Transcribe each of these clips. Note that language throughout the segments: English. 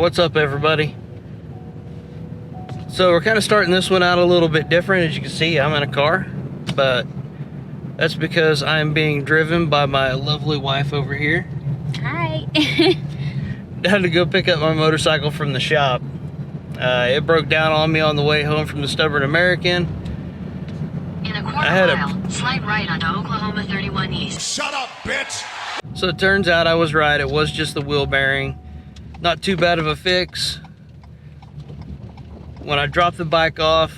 What's up, everybody? So we're kind of starting this one out a little bit different. As you can see, I'm in a car, but that's because I'm being driven by my lovely wife over here. Hi. I had to go pick up my motorcycle from the shop. It broke down on me on the way home from the Stubborn American. In a quarter mile, slide right onto Oklahoma 31 East. Shut up, bitch! So it turns out I was right. It was just the wheel bearing. Not too bad of a fix. When I dropped the bike off,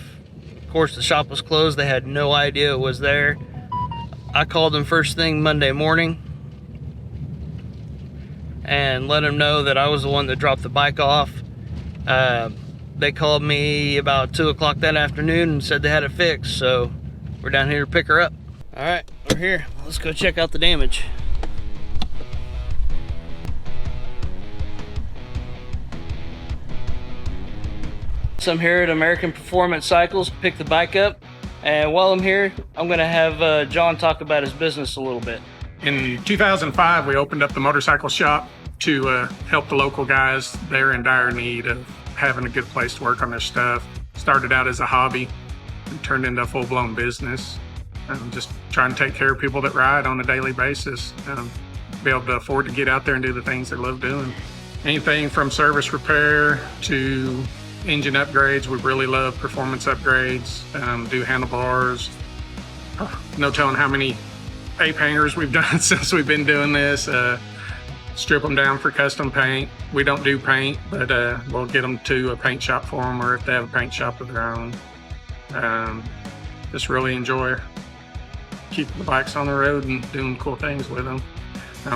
of course the shop was closed. They had no idea it was there. I called them first thing Monday morning and let them know that I was the one that dropped the bike off. They called me about 2 o'clock that afternoon and said they had it fixed, so we're down here to pick her up. All right, we're here. Let's go check out the damage. So I'm here at American Performance Cycles, pick the bike up, and while I'm here, I'm gonna have John talk about his business a little bit. In 2005, we opened up the motorcycle shop to help the local guys. They're in dire need of having a good place to work on their stuff. Started out as a hobby and turned into a full-blown business. Just trying to take care of people that ride on a daily basis. Be able to afford to get out there and do the things they love doing. Anything from service repair to engine upgrades. We really love performance upgrades. Do handlebars. No telling how many ape hangers we've done since we've been doing this. Strip them down for custom paint. We don't do paint, but we'll get them to a paint shop for them, or if they have a paint shop of their own. Just really enjoy keeping the bikes on the road and doing cool things with them.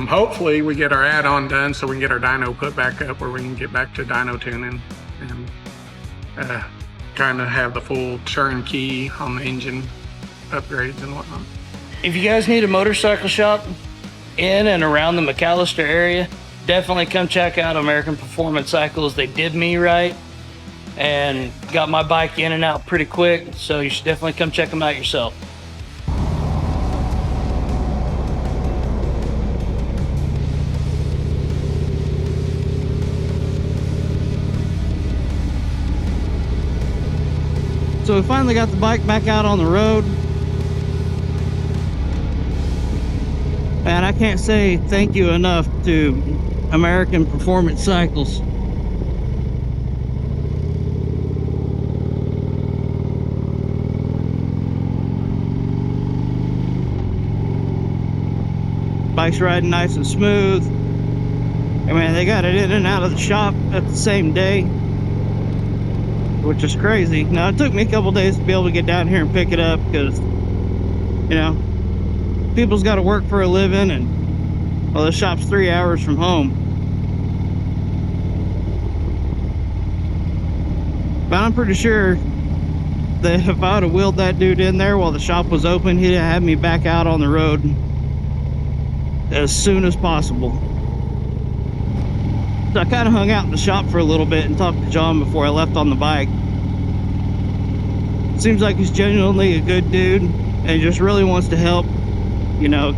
Hopefully we get our add-on done so we can get our dyno put back up, where we can get back to dyno tuning and kind of have the full turnkey on the engine upgrades and whatnot. If you guys need a motorcycle shop in and around the McAllister area, definitely come check out American Performance Cycles. They did me right and got my bike in and out pretty quick, so you should definitely come check them out yourself. So we finally got the bike back out on the road. And I can't say thank you enough to American Performance Cycles. Bike's riding nice and smooth. I mean, they got it in and out of the shop at the same day, which is crazy. Now, it took me a couple days to be able to get down here and pick it up because, you know, people's got to work for a living, and well, the shop's 3 hours from home. But I'm pretty sure that if I would have wheeled that dude in there while the shop was open, he'd have had me back out on the road as soon as possible. So I kind of hung out in the shop for a little bit and talked to John before I left on the bike. Seems like he's genuinely a good dude and just really wants to help, you know,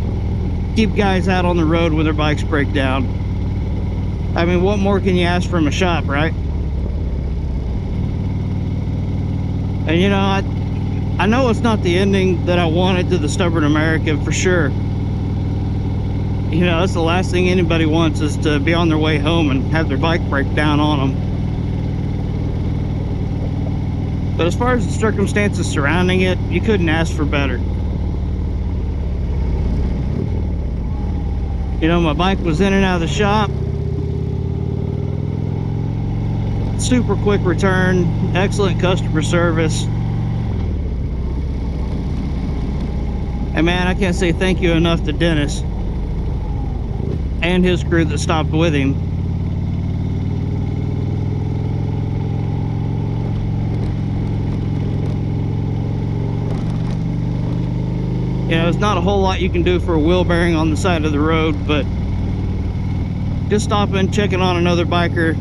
keep guys out on the road when their bikes break down. I mean, what more can you ask from a shop, right? And you know, I know it's not the ending that I wanted to the Stubborn American for sure. You know, that's the last thing anybody wants, is to be on their way home and have their bike break down on them. But as far as the circumstances surrounding it, you couldn't ask for better. You know, my bike was in and out of the shop. Super quick return, excellent customer service. And man, I can't say thank you enough to Dennis and his crew that stopped with him. You know, there's not a whole lot you can do for a wheel bearing on the side of the road, but just stopping, checking on another biker,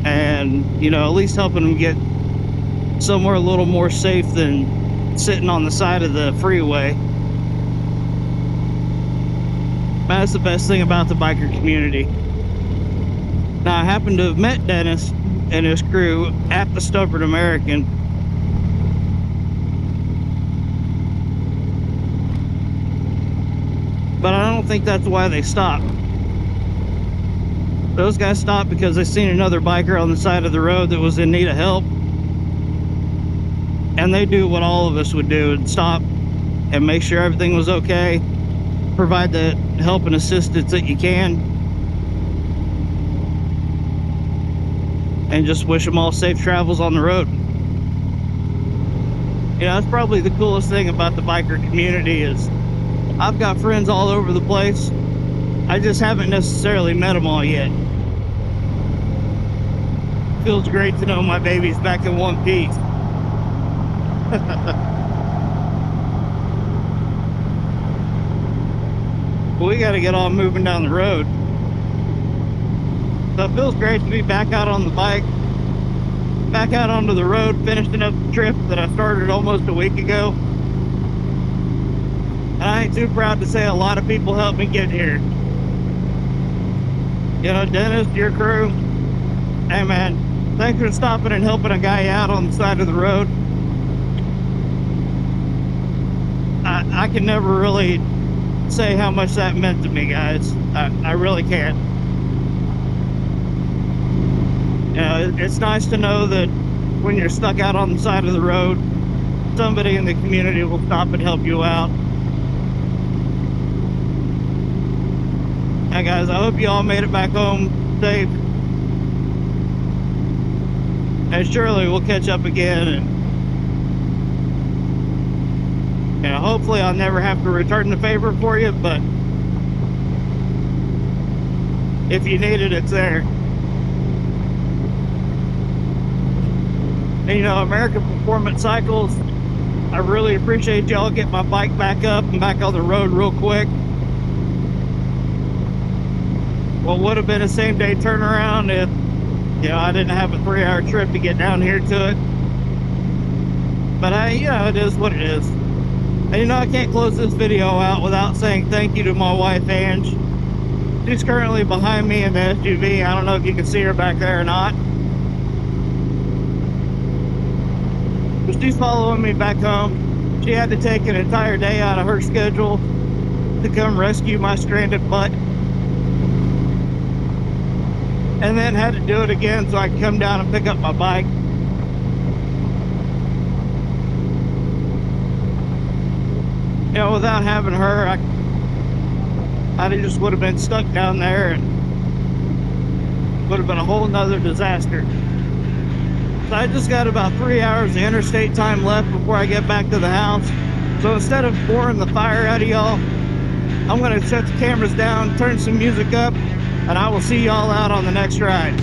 and, you know, at least helping them get somewhere a little more safe than sitting on the side of the freeway. That's the best thing about the biker community. Now, I happen to have met Dennis and his crew at the Stubborn American. But I don't think that's why they stopped. Those guys stopped because they seen another biker on the side of the road that was in need of help. And they do what all of us would do and stop and make sure everything was okay. Provide the help and assistance that you can. And just wish them all safe travels on the road. You know, that's probably the coolest thing about the biker community is I've got friends all over the place. I just haven't necessarily met them all yet. Feels great to know my baby's back in one piece. But we got to get on moving down the road. So it feels great to be back out on the bike, back out onto the road, finishing up the trip that I started almost a week ago. And I ain't too proud to say a lot of people helped me get here. You know, Dennis, your crew, hey man, thanks for stopping and helping a guy out on the side of the road. I can never really say how much that meant to me, guys. I really can't. You know, it's nice to know that when you're stuck out on the side of the road, somebody in the community will stop and help you out. Hey guys, I hope you all made it back home safe. And surely we'll catch up again, and you know, hopefully I'll never have to return the favor for you, but if you need it, it's there. And you know, American Performance Cycles, I really appreciate y'all getting my bike back up and back on the road real quick. What would have been a same-day turnaround if, you know, I didn't have a 3-hour trip to get down here to it. But you know, it is what it is. And you know, I can't close this video out without saying thank you to my wife, Ange. She's currently behind me in the SUV. I don't know if you can see her back there or not. But she's following me back home. She had to take an entire day out of her schedule to come rescue my stranded butt. And then had to do it again so I could come down and pick up my bike. You know, without having her, I just would have been stuck down there and would have been a whole nother disaster. So I just got about 3 hours of interstate time left before I get back to the house. So instead of boring the fire out of y'all, I'm gonna shut the cameras down, turn some music up, and I will see y'all out on the next ride.